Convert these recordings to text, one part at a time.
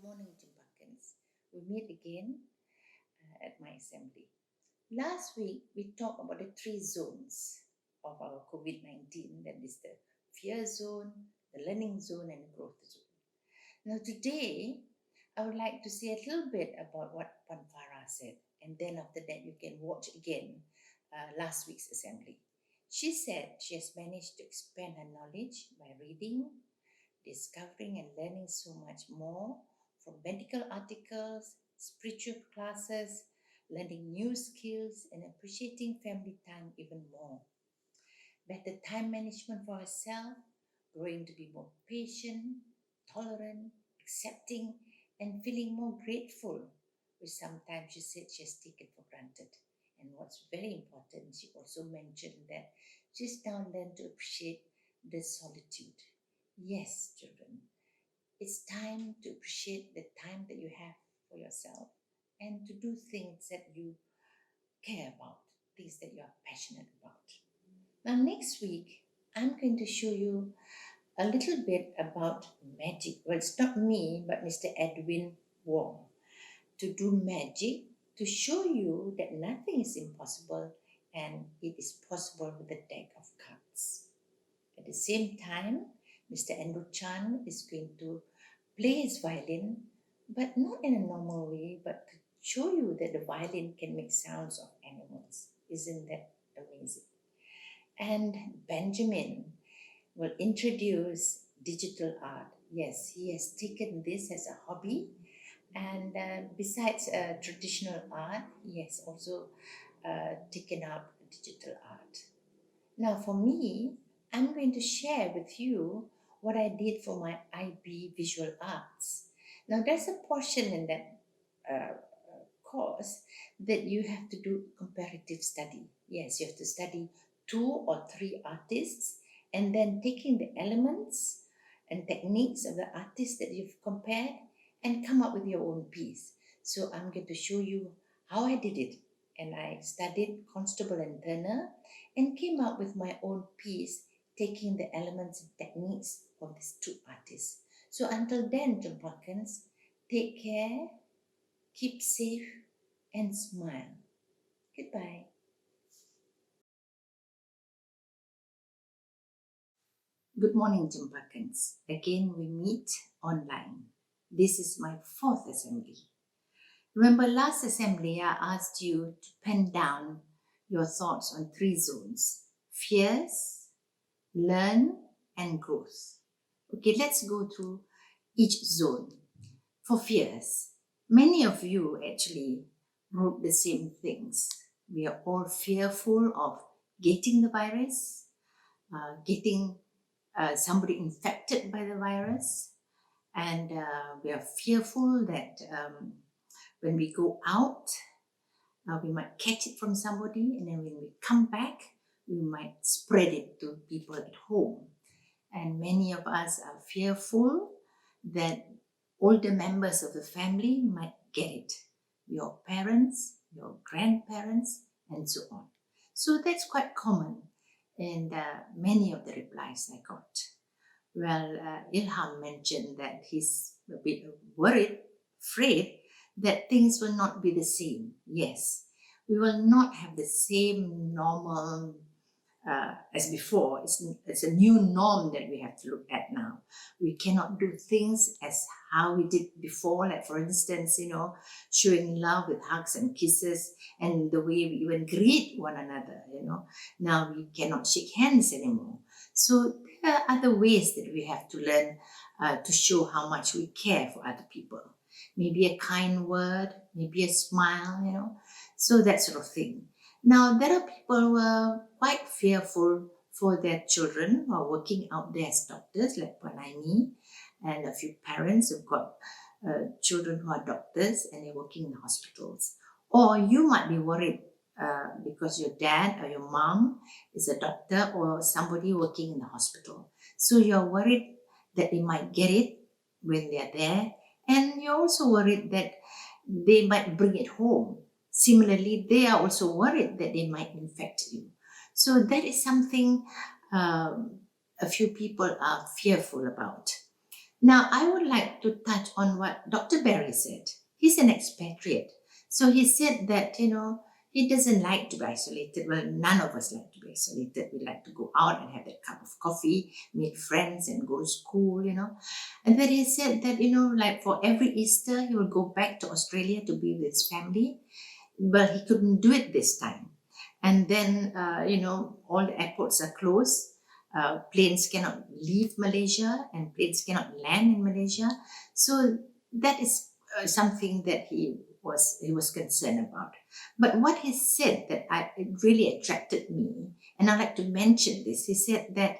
morning, Cempakans. We meet again at my assembly. Last week, we talked about the three zones of our COVID-19. That is the fear zone, the learning zone, and the growth zone. Now, today, I would like to say a little bit about what Panfara said. And then after that, you can watch again last week's assembly. She said she has managed to expand her knowledge by reading, discovering and learning so much more from medical articles, spiritual classes, learning new skills, and appreciating family time even more. Better time management for herself, growing to be more patient, tolerant, accepting, and feeling more grateful, which sometimes she said she has taken for granted. And what's very important, she also mentioned that she's now learned to appreciate the solitude. Yes, children, it's time to appreciate the time that you have for yourself and to do things that you care about, things that you are passionate about. Now, next week, I'm going to show you a little bit about magic. Well, it's not me, but Mr. Edwin Wong, to do magic to show you that nothing is impossible and it is possible with a deck of cards. At the same time, Mr. Andrew Chan is going to play his violin, but not in a normal way, but to show you that the violin can make sounds of animals. Isn't that amazing? And Benjamin will introduce digital art. Yes, he has taken this as a hobby, and besides traditional art, he has also taken up digital art. Now, for me, I'm going to share with you what I did for my IB Visual Arts. Now, there's a portion in that course that you have to do comparative study. Yes, you have to study 2 or 3 artists and then taking the elements and techniques of the artists that you've compared and come up with your own piece. So I'm going to show you how I did it. And I studied Constable and Turner and came up with my own piece, taking the elements and techniques of these 2 artists. So until then, Cempakans, take care, keep safe, and smile. Goodbye. Good morning, Cempakans. Again, we meet online. This is my 4th assembly. Remember last assembly, I asked you to pen down your thoughts on 3 zones: fears, learn, and growth. Okay, let's go through each zone. For fears, many of you actually wrote the same things. We are all fearful of getting the virus, getting somebody infected by the virus, and we are fearful that when we go out, we might catch it from somebody, and then when we come back, we might spread it to people at home. And many of us are fearful that older members of the family might get it. Your parents, your grandparents, and so on. So that's quite common in many of the replies I got. Well, Ilham mentioned that he's a bit worried, afraid that things will not be the same. Yes, we will not have the same normal as before. It's a new norm that we have to look at now. We cannot do things as how we did before, like for instance, showing love with hugs and kisses and the way we even greet one another, Now we cannot shake hands anymore. So there are other ways that we have to learn to show how much we care for other people. Maybe a kind word, maybe a smile, so that sort of thing. Now, there are people who are quite fearful for their children who are working out there as doctors, like Panaimi, and a few parents who've got children who are doctors and they're working in hospitals. Or you might be worried because your dad or your mom is a doctor or somebody working in the hospital. So you're worried that they might get it when they're there, and you're also worried that they might bring it home. Similarly, they are also worried that they might infect you. So that is something a few people are fearful about. Now, I would like to touch on what Dr. Barry said. He's an expatriate. So he said that, he doesn't like to be isolated. Well, none of us like to be isolated. We like to go out and have that cup of coffee, meet friends, and go to school. And then he said that, like for every Easter, he will go back to Australia to be with his family, but he couldn't do it this time. And then, all the airports are closed. Planes cannot leave Malaysia and planes cannot land in Malaysia. So that is something that he was concerned about. But what he said it really attracted me, and I'd like to mention this. He said that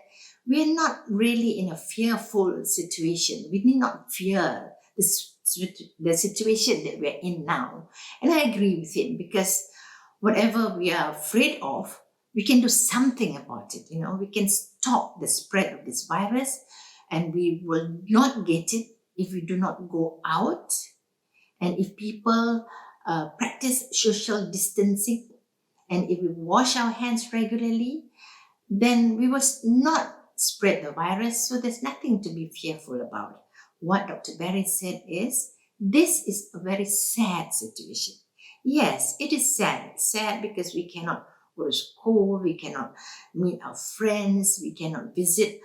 we are not really in a fearful situation. We need not fear the situation that we're in now. And I agree with him, because whatever we are afraid of, we can do something about it. We can stop the spread of this virus, and we will not get it if we do not go out, and if people practice social distancing, and if we wash our hands regularly, then we will not spread the virus. So there's nothing to be fearful about. What Dr. Barry said is, this is a very sad situation. Yes, it is sad. Sad because we cannot go to school, we cannot meet our friends, we cannot visit,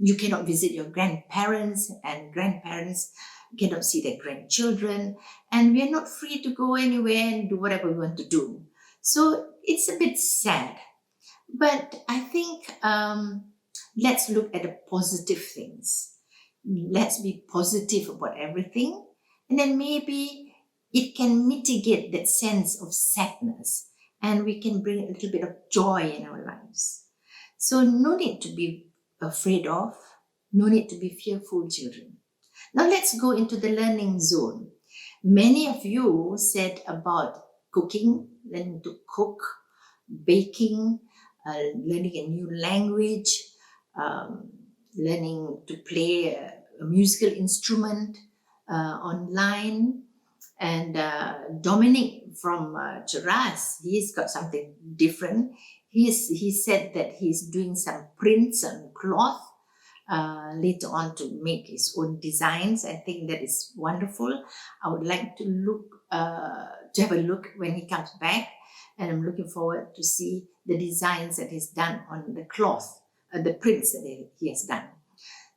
you cannot visit your grandparents, and grandparents cannot see their grandchildren, and we are not free to go anywhere and do whatever we want to do. So it's a bit sad. But I think let's look at the positive things. Let's be positive about everything, and then maybe it can mitigate that sense of sadness, and we can bring a little bit of joy in our lives. So no need to be afraid of, no need to be fearful, children. Now let's go into the learning zone. Many of you said about cooking, learning to cook, baking, learning a new language, learning to play a musical instrument online. And Dominic from Cheras, he's got something different. He said that he's doing some prints on cloth later on to make his own designs. I think that is wonderful. I would like to have a look when he comes back, and I'm looking forward to see the designs that he's done on the cloth, the prints that he has done.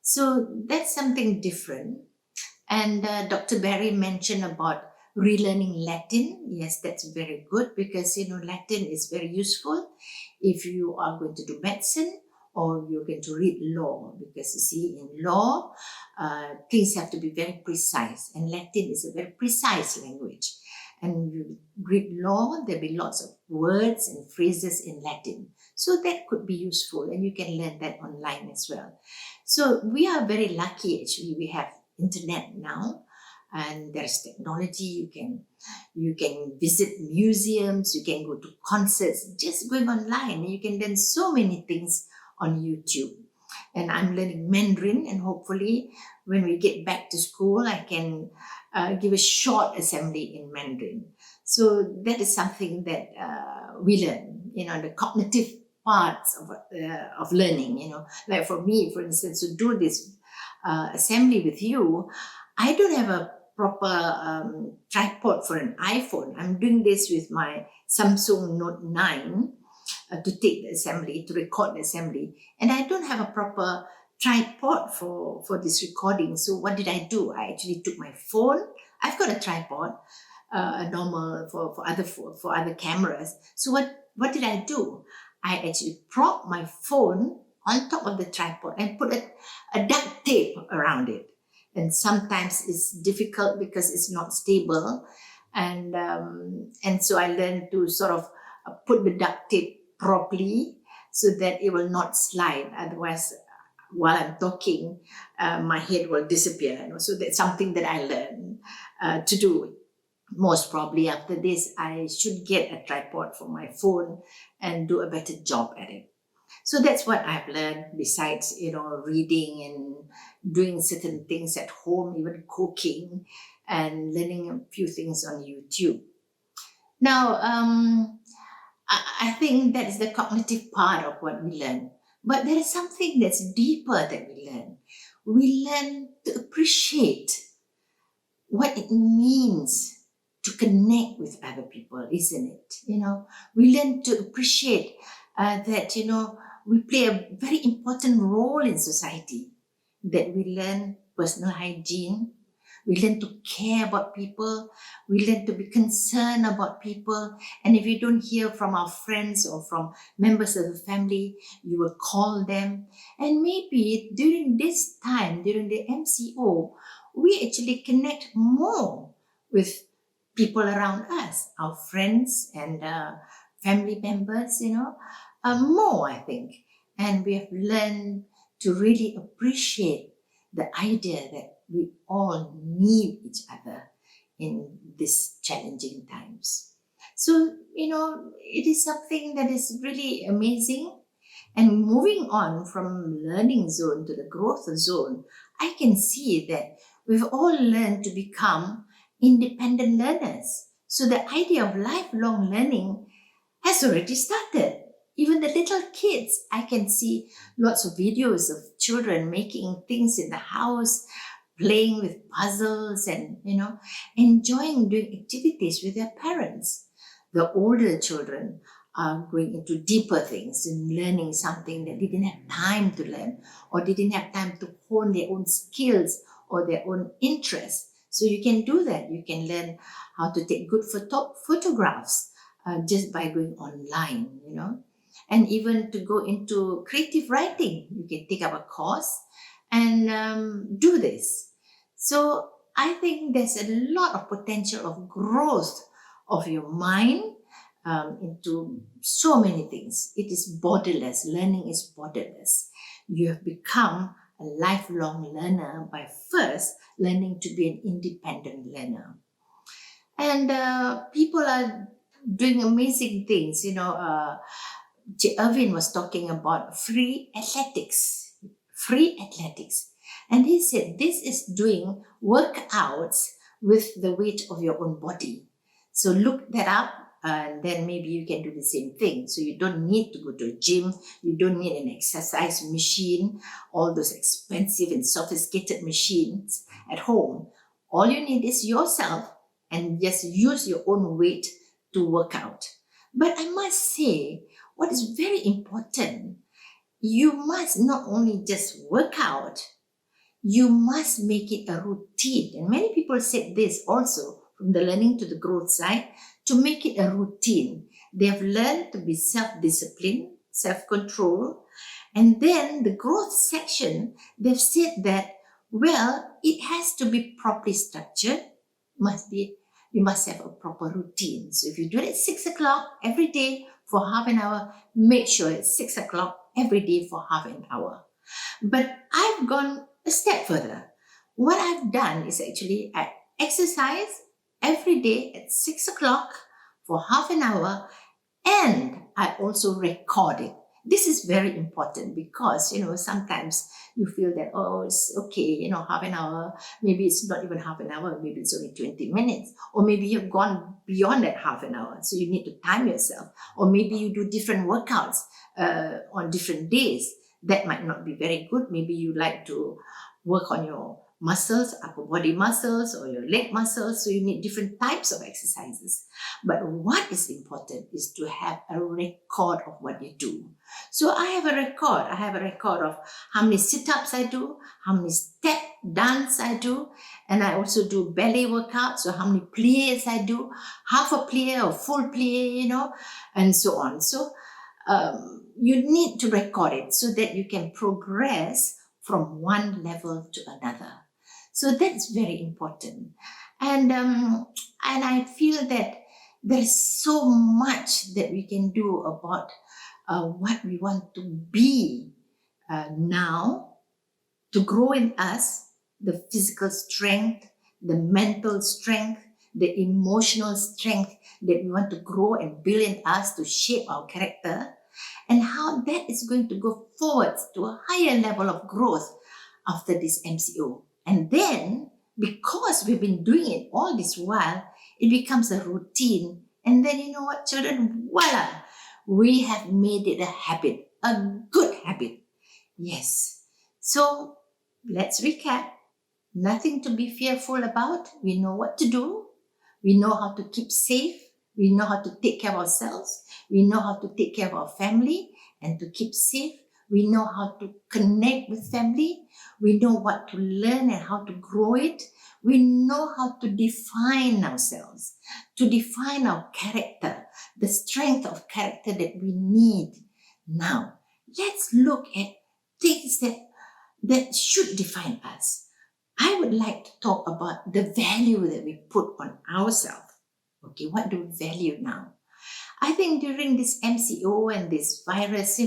So that's something different. And Dr. Barry mentioned about relearning Latin. Yes, that's very good, because Latin is very useful if you are going to do medicine or you're going to read law, because you see, in law, things have to be very precise, and Latin is a very precise language. And you read law, there'll be lots of words and phrases in Latin. So that could be useful, and you can learn that online as well. So we are very lucky, actually. We have internet now, and there's technology. You can visit museums, you can go to concerts, just going online. You can learn so many things on YouTube. And I'm learning Mandarin, and hopefully when we get back to school, I can give a short assembly in Mandarin. So that is something that we learn, the cognitive parts of learning, like for me, for instance, to do this assembly with you, I don't have a proper tripod for an iPhone. I'm doing this with my Samsung Note 9 to take the assembly, to record the assembly. And I don't have a proper tripod for this recording. So what did I do? I actually took my phone. I've got a tripod, normal for other cameras. So what did I do? I actually propped my phone on top of the tripod and put a duct tape around it. And sometimes it's difficult because it's not stable. And so I learned to sort of put the duct tape properly so that it will not slide. Otherwise, while I'm talking, my head will disappear. So that's something that I learned to do. Most probably after this, I should get a tripod for my phone and do a better job at it. So that's what I've learned, besides, reading and doing certain things at home, even cooking and learning a few things on YouTube. Now, I think that is the cognitive part of what we learn. But there is something that's deeper that we learn. we learn to appreciate what it means to connect with other people, isn't it? We learn to appreciate that, we play a very important role in society, that we learn personal hygiene, we learn to care about people, we learn to be concerned about people. And if you don't hear from our friends or from members of the family, you will call them. And maybe during this time, during the MCO, we actually connect more with people around us, our friends and family members, more, I think. And we have learned to really appreciate the idea that we all need each other in these challenging times. So, it is something that is really amazing. And moving on from learning zone to the growth zone, I can see that we've all learned to become independent learners. So the idea of lifelong learning has already started. Even the little kids, I can see lots of videos of children making things in the house, playing with puzzles, and enjoying doing activities with their parents. The older children are going into deeper things and learning something that they didn't have time to learn, or they didn't have time to hone their own skills or their own interests. So you can do that. You can learn how to take good photographs just by going online, and even to go into creative writing. You can take up a course and do this. So I think there's a lot of potential of growth of your mind into so many things. It is borderless. Learning is borderless. You have become a lifelong learner by first learning to be an independent learner. And people are doing amazing things. Irvin was talking about free athletics. Free athletics. And he said this is doing workouts with the weight of your own body. So look that up, and then maybe you can do the same thing. So you don't need to go to a gym, you don't need an exercise machine, all those expensive and sophisticated machines at home. All you need is yourself, and just use your own weight to work out. But I must say, what is very important, you must not only just work out, you must make it a routine. And many people said this also, from the learning to the growth side, to make it a routine. They have learned to be self-disciplined, self-control. And then the growth section, they've said that, well, it has to be properly structured. You must have a proper routine. So if you do it at 6 o'clock every day for half an hour, make sure it's 6 o'clock every day for half an hour. But I've gone a step further. What I've done is actually I exercise every day at 6 o'clock for half an hour, and I also record it. This is very important because, sometimes you feel that, oh, it's okay, half an hour, maybe it's not even half an hour, maybe it's only 20 minutes, or maybe you've gone beyond that half an hour, so you need to time yourself, or maybe you do different workouts on different days. That might not be very good. Maybe you like to work on your muscles, upper body muscles, or your leg muscles, so you need different types of exercises. But what is important is to have a record of what you do. So I have a record. I have a record of how many sit-ups I do, how many step dance I do, and I also do ballet workouts, so how many pliés I do, half a plié or full plié, and so on. So you need to record it so that you can progress from one level to another. So that's very important. And I feel that there's so much that we can do about what we want to be now, to grow in us the physical strength, the mental strength, the emotional strength that we want to grow and build in us to shape our character, and how that is going to go forwards to a higher level of growth after this MCO. And then, because we've been doing it all this while, it becomes a routine. And then, you know what, children, voila, we have made it a habit, a good habit. Yes. So Let's recap. Nothing to be fearful about. We know what to do. We know how to keep safe. We know how to take care of ourselves. We know how to take care of our family and to keep safe. We know how to connect with family. We know what to learn and how to grow it. We know how to define ourselves, to define our character, the strength of character that we need. Now, let's look at things that should define us. I would like to talk about the value that we put on ourselves. Okay, what do we value now? I think during this MCO and this virus,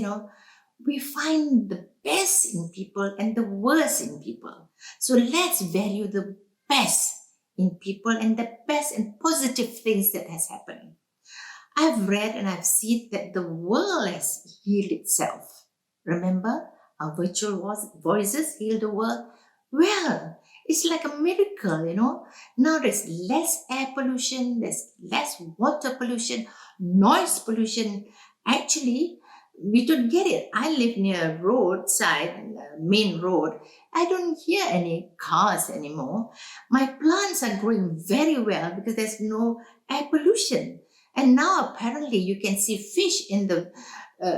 we find the best in people and the worst in people. So let's value the best in people and the best and positive things that has happened. I've read and I've seen that the world has healed itself. Remember, our virtual voices heal the world. Well, it's like a miracle. Now there's less air pollution, there's less water pollution, noise pollution. Actually, we don't get it. I live near a roadside, main road. I don't hear any cars anymore. My plants are growing very well because there's no air pollution. And now apparently you can see fish in the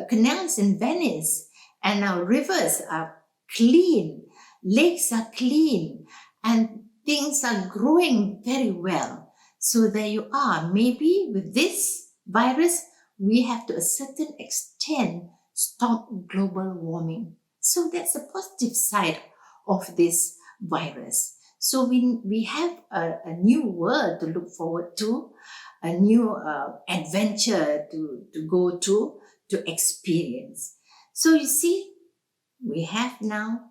canals in Venice, and our rivers are clean, lakes are clean, and things are growing very well. So there you are. Maybe with this virus, we have to a certain extent stop global warming. So that's the positive side of this virus. So we have a new world to look forward to, a new adventure to go to experience. So you see, we have now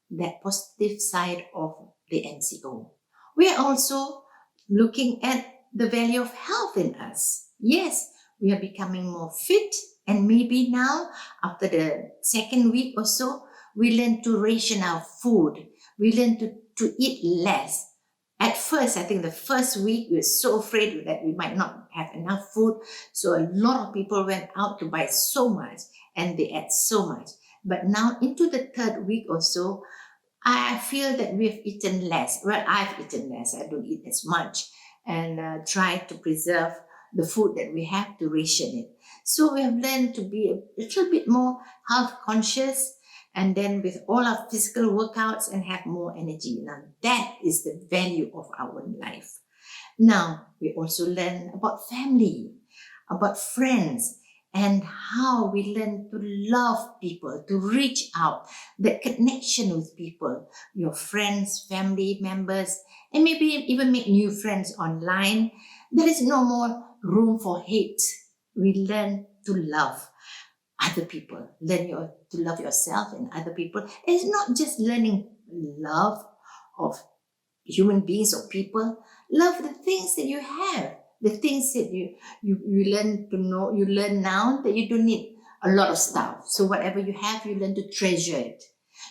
that positive side of the MCO. We are also looking at the value of health in us. Yes, we are becoming more fit, and maybe now, after the second week or so, we learn to ration our food. We learn to eat less. At first, I think the first week, we were so afraid that we might not have enough food. So a lot of people went out to buy so much and they ate so much. But now into the third week or so, I feel that we've eaten less. Well, I've eaten less. I don't eat as much and try to preserve the food that we have, to ration it. So we have learned to be a little bit more health conscious, and then with all our physical workouts and have more energy. Now that is the value of our life. Now we also learn about family, about friends, and how we learn to love people, to reach out, that connection with people, your friends, family members, and maybe even make new friends online. There is no more room for hate. We learn to love other people, to love yourself and other people. It's not just learning love of human beings or people. Love the things that you have, the things that you learn to know. You learn now that you don't need a lot of stuff. So whatever you have, you learn to treasure it.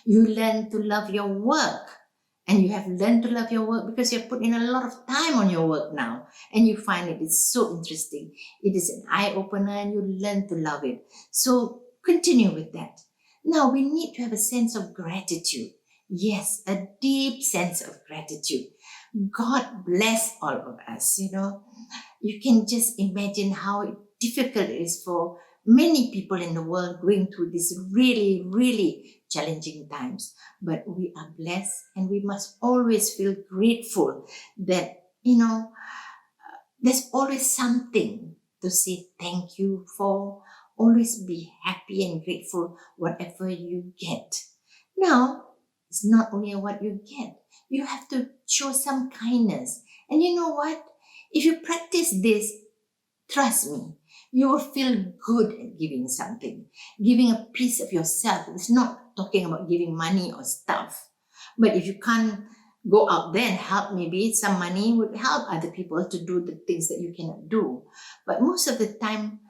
You learn to love your work, and you have learned to love your work because you have put in a lot of time on your work now, and you find it is so interesting. It is an eye opener, and you learn to love it. So continue with that. Now we need to have a sense of gratitude. Yes, a deep sense of gratitude. God bless all of us. You can just imagine how difficult it is for many people in the world going through these really, really challenging times. But we are blessed, and we must always feel grateful that, there's always something to say thank you for. Always be happy and grateful whatever you get. Now, it's not only what you get. You have to show some kindness. And you know what? If you practice this, trust me, you will feel good at giving something. Giving a piece of yourself. It's not talking about giving money or stuff. But if you can't go out there and help, maybe some money would help other people to do the things that you cannot do. But most of the time,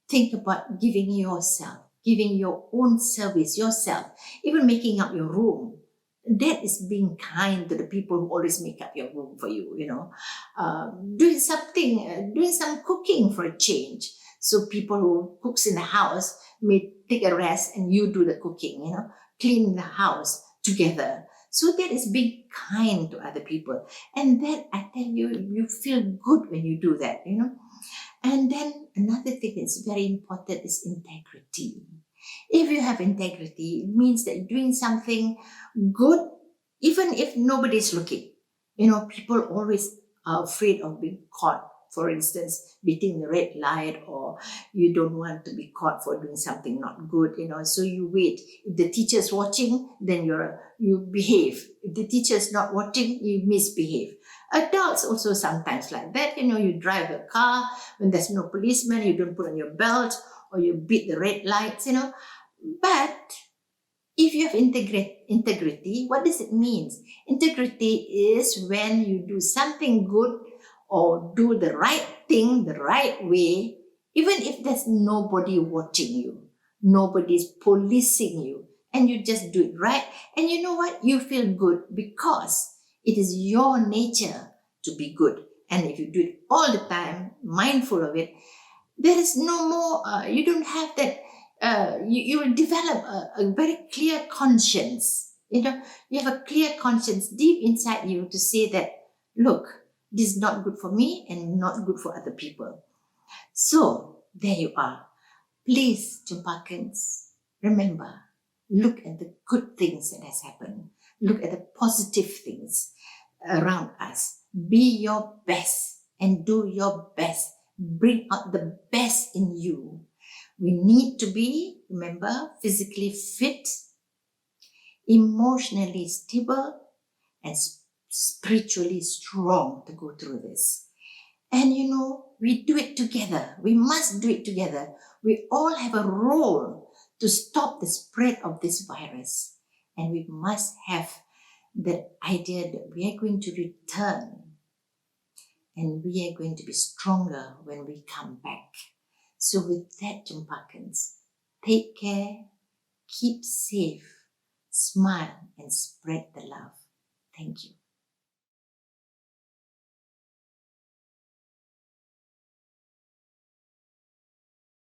think about giving yourself, giving your own service, yourself, even making up your room. That is being kind to the people who always make up your room for you, doing something, doing some cooking for a change. So people who cooks in the house may take a rest and you do the cooking, clean the house together. So that is being kind to other people. And that, I tell you, you feel good when you do that, you know. And then another thing that's very important is integrity. If you have integrity, it means that you're doing something good, even if nobody's looking. You know, people always are afraid of being caught. For instance, beating the red light, or you don't want to be caught for doing something not good, you know. So you wait. If the teacher's watching, then you behave. If the teacher's not watching, you misbehave. Adults also sometimes like that. You know, you drive a car when there's no policeman, you don't put on your belt, or you beat the red lights, you know. But if you have integrity, what does it mean? Integrity is when you do something good or do the right thing the right way, even if there's nobody watching you, nobody's policing you, and you just do it right. And you know what? You feel good because it is your nature to be good. And if you do it all the time, mindful of it, there is no more, you don't have that, you will develop a very clear conscience. You know, you have a clear conscience deep inside you to say that, look, this is not good for me and not good for other people. So, there you are. Please, Cempakans, remember, look at the good things that has happened. Look at the positive things around us. Be your best and do your best. Bring out the best in you. We need to be, remember, physically fit, emotionally stable, and spiritually strong to go through this. And you know, we do it together. We must do it together. We all have a role to stop the spread of this virus. And we must have the idea that we are going to return and we are going to be stronger when we come back. So with that, Cempakans, take care, keep safe, smile, and spread the love. Thank you.